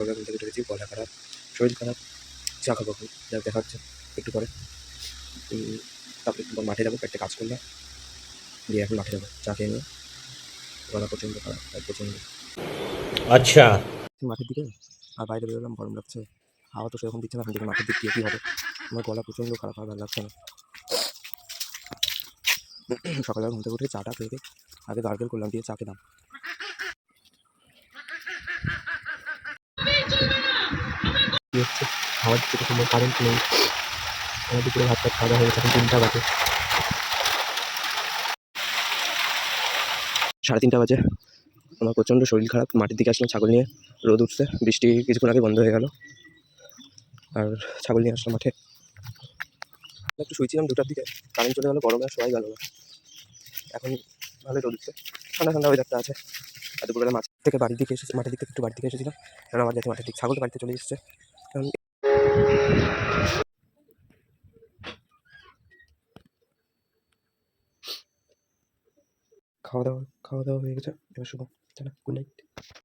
ঘুম থেকে উঠেছি, গলা খারাপ, শরীর খারাপ, চা খাবো এখন, যা দেখা হচ্ছে একটু পরে। তারপরে একটু পর মাঠে যাবো, একটা কাজ করলাম, দিয়ে এখন মাঠে যাবো চা খেয়ে নিয়ে। গলা প্রচণ্ড খারাপ, প্রচণ্ড। আচ্ছা। মাঠের দিকে আর বাইরে বেরোলাম, গরম লাগছে, হাওয়া তো সেরকম দিচ্ছে না, এখন থেকে মাঠের দিক দিয়ে কী হবে, আমার গলা প্রচণ্ড খারাপ, আর ভালো লাগছে না। সকালবেলা ঘুম থেকে উঠে চাটা খেয়ে আগে গার্গেল করলাম, দিয়ে চা খেলাম। কী হচ্ছে, হাওয়া দিচ্ছে তো সুন্দর, কারেন্ট নেই। আমার দুপুরে ভাত টাত খাওয়া হয়েছে, এখন 3টা বাজে, 3:30 বাজে। আমার প্রচণ্ড শরীর খারাপ, মাঠের দিকে আসলাম ছাগল নিয়ে, রোদ উঠছে, বৃষ্টি কিছুক্ষণ আগে বন্ধ হয়ে গেল, আর ছাগল নিয়ে আসলাম মাঠে। একটু শুয়েছিলাম 2টার দিকে, কারেন্ট চলে গেলো, গরমে আর শোয়াই গেল না। এখন ভালোই রোদ উঠছে, ঠান্ডা ঠান্ডা ওয়েদারটা আছে। আর দুপুরবেলা মাঠ থেকে বাড়ির দিকে এসেছি, মাঠের দিক থেকে একটু বাড়ির দিকে এসেছিলাম, কারণ আমার যাতে মাঠের দিক ছাগল বাড়িতে চলে এসেছে। কারণ খাওয়া দাওয়া হয়ে গেছে, এবার শুভ, গুড নাইট।